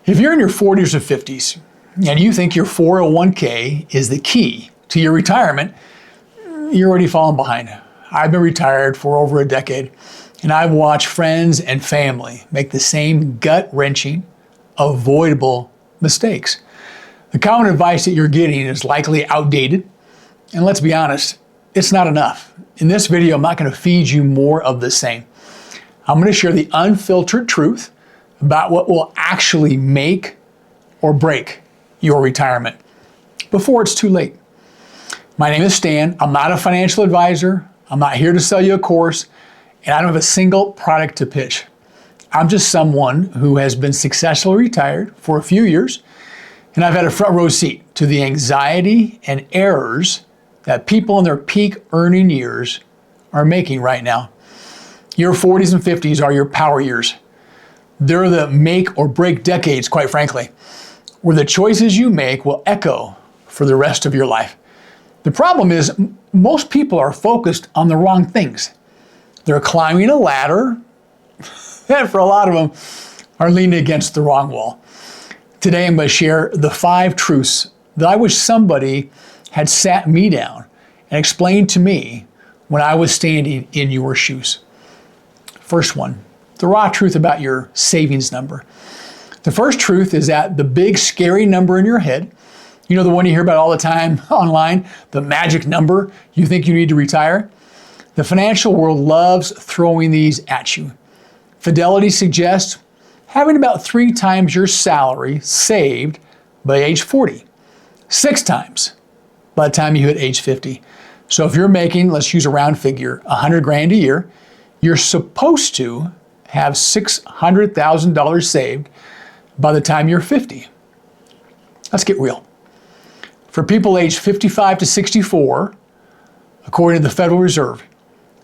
If you're in your 40s or 50s and you think your 401k is the key to your retirement, you're already falling behind. I've been retired for over a decade, and I've watched friends and family make the same gut-wrenching, avoidable mistakes. The common advice that you're getting is likely outdated, and let's be honest, it's not enough. In this video, I'm not going to feed you more of the same. I'm going to share the unfiltered truth about what will actually make or break your retirement before it's too late. My name is Stan. I'm not a financial advisor. I'm not here to sell you a course, and I don't have a single product to pitch. I'm just someone who has been successfully retired for a few years, and I've had a front row seat to the anxiety and errors that people in their peak earning years are making right now. Your 40s and 50s are your power years. They're the make or break decades, quite frankly, where the choices you make will echo for the rest of your life. The problem is most people are focused on the wrong things. They're climbing a ladder, and for a lot of them are leaning against the wrong wall. Today I'm going to share the 5 truths that I wish somebody had sat me down and explained to me when I was standing in your shoes. First one, the raw truth about your savings number. The first truth is that the big scary number in your head, you know, the one you hear about all the time online, the magic number you think you need to retire. The financial world loves throwing these at you. Fidelity suggests having about 3 times your salary saved by age 40, 6 times by the time you hit age 50. So if you're making, let's use a round figure, $100,000 a year, you're supposed to have $600,000 saved by the time you're 50. Let's get real. For people aged 55 to 64, according to the Federal Reserve,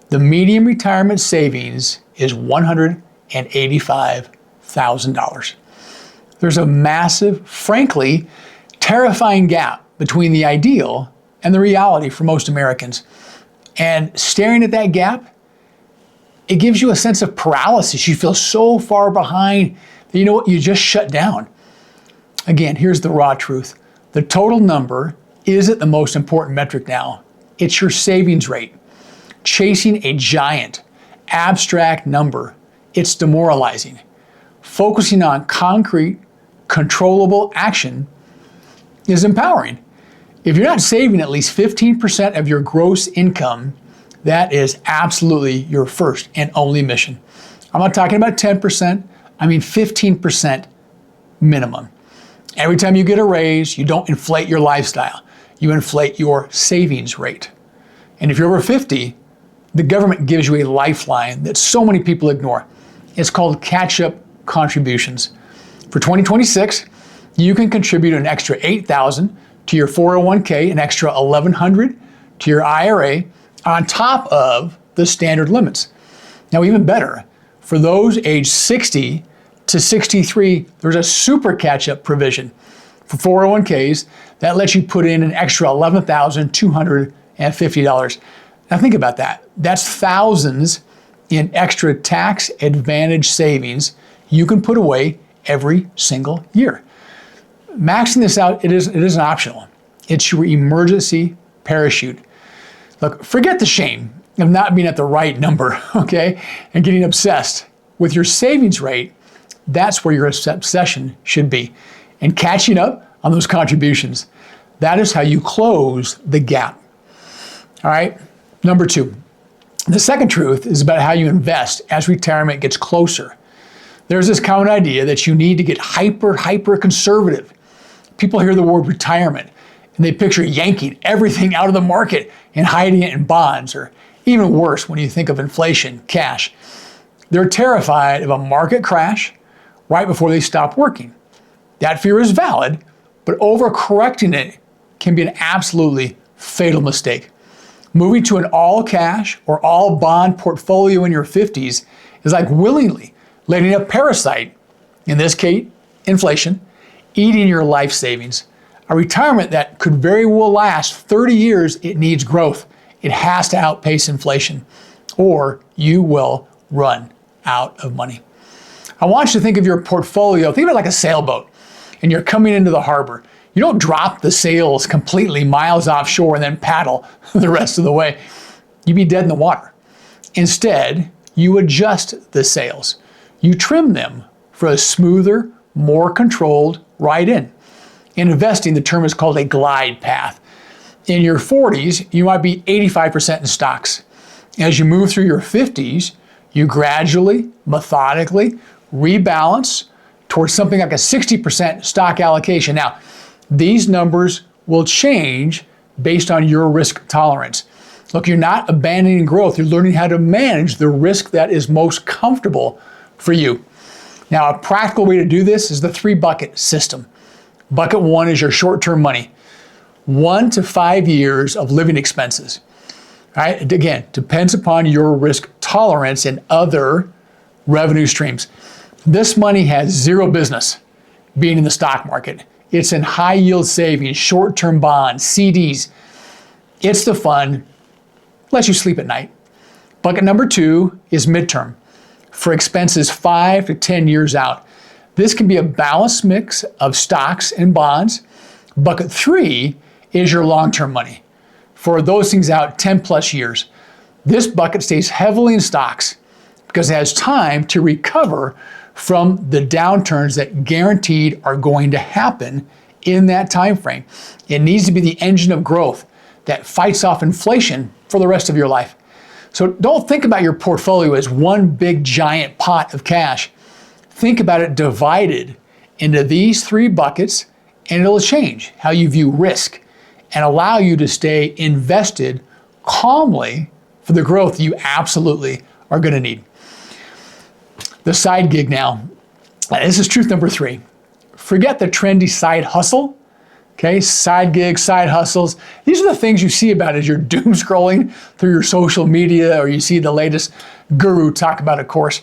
the median retirement savings is $185,000. There's a massive, frankly, terrifying gap between the ideal and the reality for most Americans. And staring at that gap, it gives you a sense of paralysis. You feel so far behind that you know what, you just shut down. Again, here's the raw truth. The total number isn't the most important metric now. It's your savings rate. Chasing a giant, abstract number, it's demoralizing. Focusing on concrete, controllable action is empowering. If you're not saving at least 15% of your gross income, that is absolutely your first and only mission. I'm not talking about 10%, I mean 15% minimum. Every time you get a raise, you don't inflate your lifestyle, you inflate your savings rate. And if you're over 50, the government gives you a lifeline that so many people ignore. It's called catch-up contributions. For 2026, you can contribute an extra $8,000 to your 401k, an extra $1,100 to your IRA, on top of the standard limits. Now, even better, for those aged 60 to 63, there's a super catch-up provision for 401ks that lets you put in an extra $11,250. Now think about that. That's thousands in extra tax advantage savings you can put away every single year. Maxing this out, it isn't optional. It's your emergency parachute. Look, forget the shame of not being at the right number, okay, and getting obsessed. With your savings rate, that's where your obsession should be. And catching up on those contributions, that is how you close the gap. All right, number 2. The second truth is about how you invest as retirement gets closer. There's this common idea that you need to get hyper conservative. People hear the word retirement and they picture yanking everything out of the market and hiding it in bonds, or even worse when you think of inflation, cash. They're terrified of a market crash right before they stop working. That fear is valid, but overcorrecting it can be an absolutely fatal mistake. Moving to an all cash or all bond portfolio in your 50s is like willingly letting a parasite, in this case, inflation, eating your life savings. A retirement that could very well last 30 years, it needs growth. It has to outpace inflation, or you will run out of money. I want you to think of your portfolio, think of it like a sailboat, and you're coming into the harbor. You don't drop the sails completely miles offshore and then paddle the rest of the way. You'd be dead in the water. Instead, you adjust the sails. You trim them for a smoother, more controlled ride in. In investing, the term is called a glide path. In your 40s, you might be 85% in stocks. As you move through your 50s, you gradually, methodically rebalance towards something like a 60% stock allocation. Now, these numbers will change based on your risk tolerance. Look, you're not abandoning growth. You're learning how to manage the risk that is most comfortable for you. Now, a practical way to do this is the 3-bucket system. Bucket 1 is your short-term money. 1 to 5 years of living expenses. All right? Again, depends upon your risk tolerance and other revenue streams. This money has zero business being in the stock market. It's in high yield savings, short-term bonds, CDs. It's the fund, lets you sleep at night. Bucket number 2 is midterm, for expenses 5 to 10 years out. This can be a balanced mix of stocks and bonds. Bucket 3 is your long-term money, for those things out 10 plus years. This bucket stays heavily in stocks because it has time to recover from the downturns that guaranteed are going to happen in that time frame. It needs to be the engine of growth that fights off inflation for the rest of your life. So don't think about your portfolio as one big giant pot of cash. Think about it divided into these 3 buckets, and it'll change how you view risk and allow you to stay invested calmly for the growth you absolutely are going to need. The side gig now. This is truth number 3. Forget the trendy side hustle. Okay, side gigs, side hustles. These are the things you see about as you're doom scrolling through your social media or you see the latest guru talk about a course.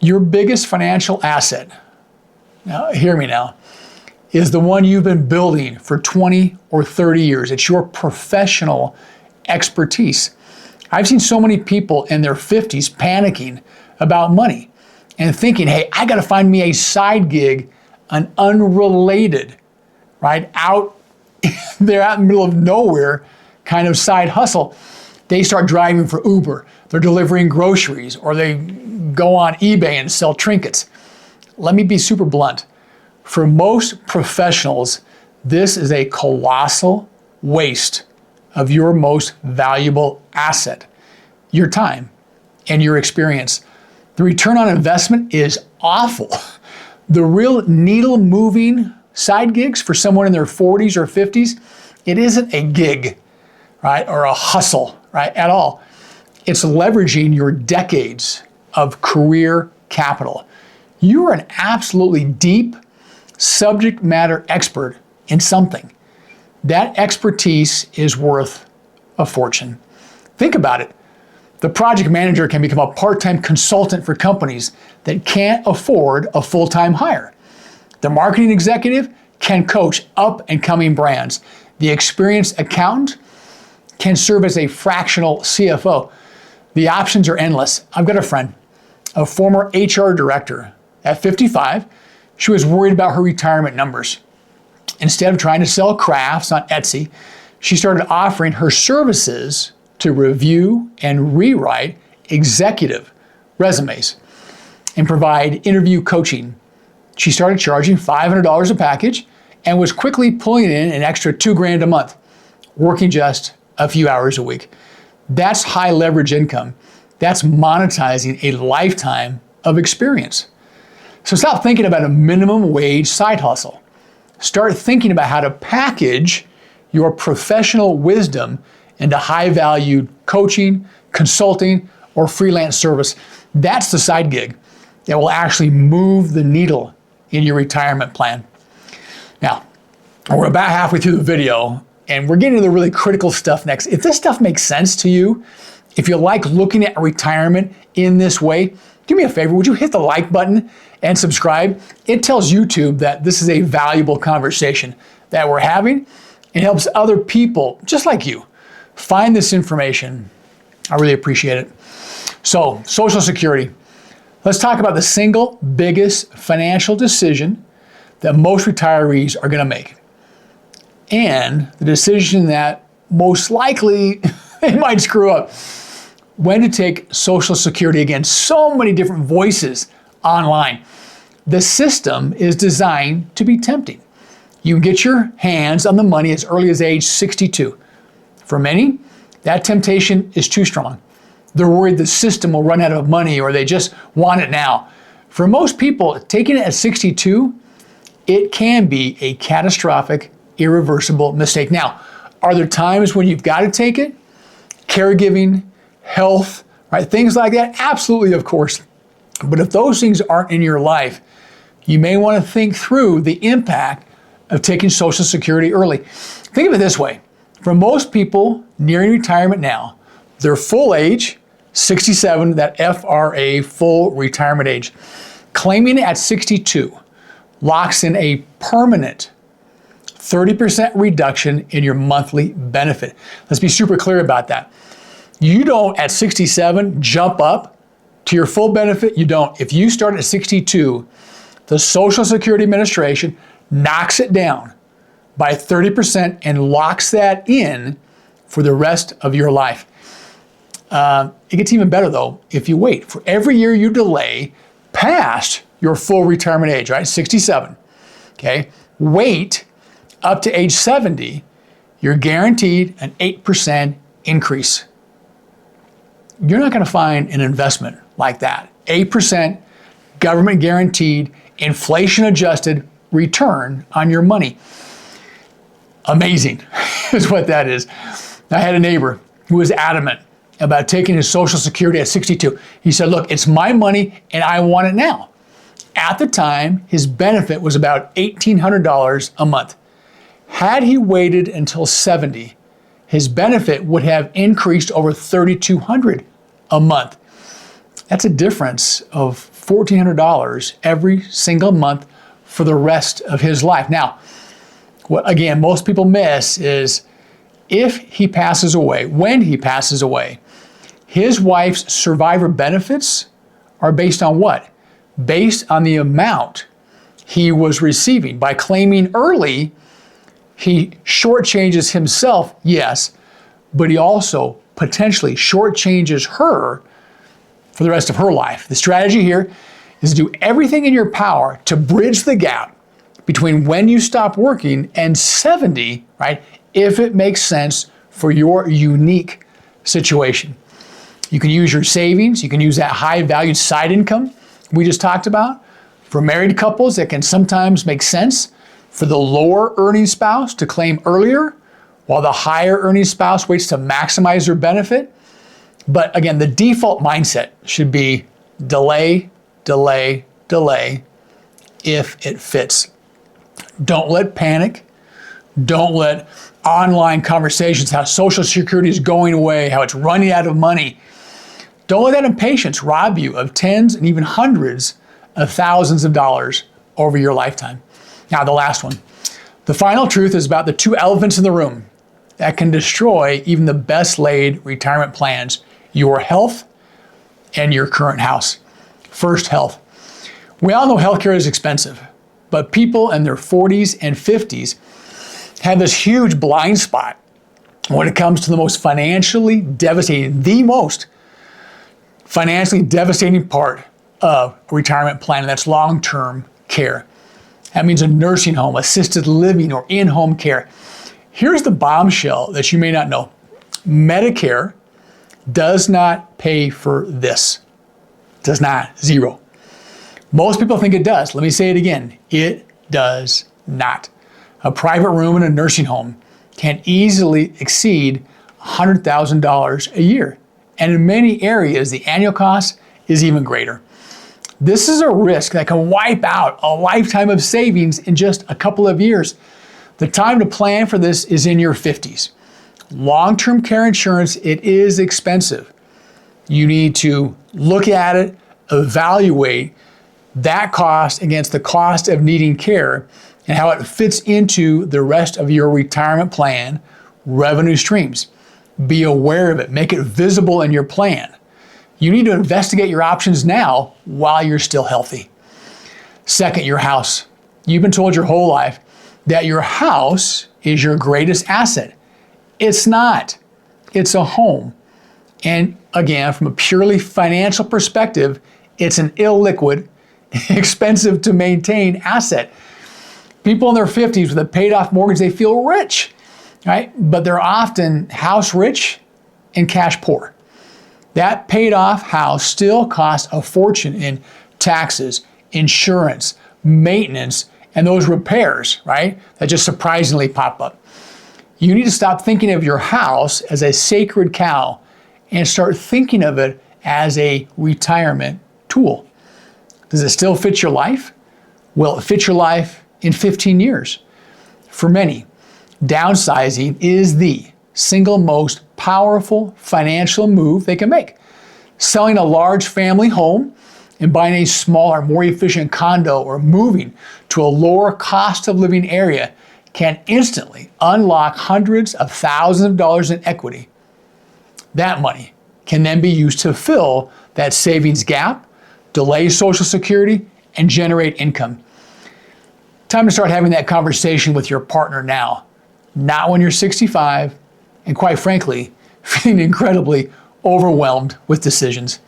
Your biggest financial asset, now hear me now, is the one you've been building for 20 or 30 years. It's your professional expertise. I've seen so many people in their 50s panicking about money and thinking, hey, I got to find me a side gig, an unrelated, right, out there out in the middle of nowhere kind of side hustle. They start driving for Uber. They're delivering groceries, or they go on eBay and sell trinkets. Let me be super blunt. For most professionals, this is a colossal waste of your most valuable asset, your time and your experience. The return on investment is awful. The real needle-moving side gigs for someone in their 40s or 50s, it isn't a gig, right, or a hustle, right, at all. It's leveraging your decades of career capital. You are an absolutely deep subject matter expert in something. That expertise is worth a fortune. Think about it. The project manager can become a part-time consultant for companies that can't afford a full-time hire. The marketing executive can coach up-and-coming brands. The experienced accountant can serve as a fractional CFO. The options are endless. I've got a friend, a former HR director. At 55, she was worried about her retirement numbers. Instead of trying to sell crafts on Etsy, she started offering her services to review and rewrite executive resumes and provide interview coaching. She started charging $500 a package and was quickly pulling in an extra $2,000 a month, working just a few hours a week. That's high leverage income. That's monetizing a lifetime of experience. So stop thinking about a minimum wage side hustle. Start thinking about how to package your professional wisdom into high-valued coaching, consulting, or freelance service. That's the side gig that will actually move the needle in your retirement plan. Now, we're about halfway through the video, and we're getting to the really critical stuff next. If this stuff makes sense to you, if you like looking at retirement in this way, do me a favor, would you hit the like button and subscribe? It tells YouTube that this is a valuable conversation that we're having. It helps other people just like you find this information. I really appreciate it. So, Social Security. Let's talk about the single biggest financial decision that most retirees are going to make. And the decision that most likely they might screw up. When to take Social Security. Again, so many different voices online. The system is designed to be tempting. You can get your hands on the money as early as age 62. For many, that temptation is too strong. They're worried the system will run out of money or they just want it now. For most people, taking it at 62, it can be a catastrophic, irreversible mistake. Now, are there times when you've got to take it? Caregiving, health, right? Things like that? Absolutely, of course. But if those things aren't in your life, you may want to think through the impact of taking Social Security early. Think of it this way. For most people nearing retirement now, their full age, 67, that FRA, full retirement age, claiming it at 62 locks in a permanent 30% reduction in your monthly benefit. Let's be super clear about that. You don't, at 67, jump up to your full benefit. You don't. If you start at 62, the Social Security Administration knocks it down by 30% and locks that in for the rest of your life. It gets even better, though, if you wait. For every year you delay past your full retirement age, right, 67, okay, wait up to age 70, you're guaranteed an 8% increase. You're not going to find an investment like that. 8% government guaranteed, inflation adjusted return on your money. Amazing is what that is. I had a neighbor who was adamant about taking his Social Security at 62. He said, look, it's my money and I want it now. At the time, his benefit was about $1,800 a month. Had he waited until 70, his benefit would have increased over $3,200 a month. That's a difference of $1,400 every single month for the rest of his life. Now, what again most people miss is if he passes away, when he passes away, his wife's survivor benefits are based on what? Based on the amount he was receiving. By claiming early, he shortchanges himself, yes, but he also potentially shortchanges her for the rest of her life. The strategy here is to do everything in your power to bridge the gap between when you stop working and 70, right? If it makes sense for your unique situation. You can use your savings. You can use that high valued side income we just talked about. For married couples, it can sometimes make sense for the lower earning spouse to claim earlier while the higher earning spouse waits to maximize their benefit. But again, the default mindset should be delay, delay, delay if it fits. Don't let panic. Don't let online conversations, how Social Security is going away, how it's running out of money. Don't let that impatience rob you of tens and even hundreds of thousands of dollars over your lifetime. Now, the last one. The final truth is about the two elephants in the room that can destroy even the best laid retirement plans: your health and your current house. First, health. We all know healthcare is expensive, but people in their 40s and 50s have this huge blind spot when it comes to the most financially devastating part of a retirement plan, and that's long-term care. That means a nursing home, assisted living, or in-home care. Here's the bombshell that you may not know. Medicare does not pay for this. Does not. Zero. Most people think it does. Let me say it again. It does not. A private room in a nursing home can easily exceed $100,000 a year. And in many areas, the annual cost is even greater. This is a risk that can wipe out a lifetime of savings in just a couple of years. The time to plan for this is in your 50s. Long-term care insurance, it is expensive. You need to look at it, evaluate that cost against the cost of needing care and how it fits into the rest of your retirement plan revenue streams. Be aware of it. Make it visible in your plan. You need to investigate your options now while you're still healthy. Second, your house. You've been told your whole life that your house is your greatest asset. It's not. It's a home. And again, from a purely financial perspective, it's an illiquid, expensive to maintain asset. People in their 50s with a paid off mortgage, they feel rich, right? But they're often house rich and cash poor. That paid off house still costs a fortune in taxes, insurance, maintenance, and those repairs, right? That just surprisingly pop up. You need to stop thinking of your house as a sacred cow and start thinking of it as a retirement tool. Does it still fit your life? Will it fit your life in 15 years? For many, downsizing is the single most powerful financial move they can make. Selling a large family home and buying a smaller, more efficient condo or moving to a lower cost of living area can instantly unlock hundreds of thousands of dollars in equity. That money can then be used to fill that savings gap, delay Social Security, and generate income. Time to start having that conversation with your partner now, not when you're 65 and, quite frankly, feeling incredibly overwhelmed with decisions.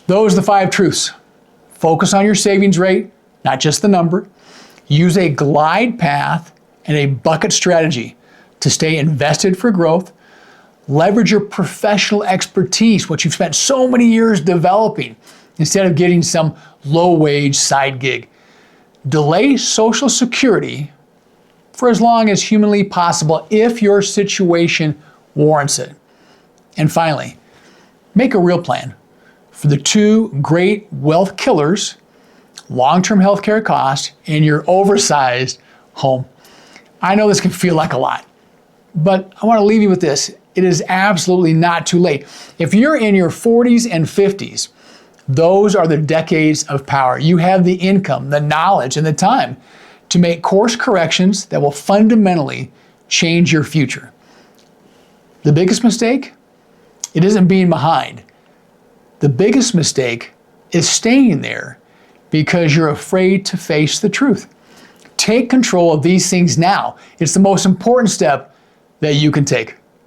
Those are the 5 truths. Focus on your savings rate, not just the number. Use a glide path and a bucket strategy to stay invested for growth. Leverage your professional expertise, what you've spent so many years developing, instead of getting some low-wage side gig. Delay Social Security for as long as humanly possible if your situation warrants it. And finally, make a real plan for the 2 great wealth killers, long-term healthcare costs, and your oversized home. I know this can feel like a lot, but I want to leave you with this. It is absolutely not too late. If you're in your 40s and 50s, those are the decades of power. You have the income, the knowledge, and the time to make course corrections that will fundamentally change your future. The biggest mistake? It isn't being behind. The biggest mistake is staying there because you're afraid to face the truth. Take control of these things now. It's the most important step that you can take.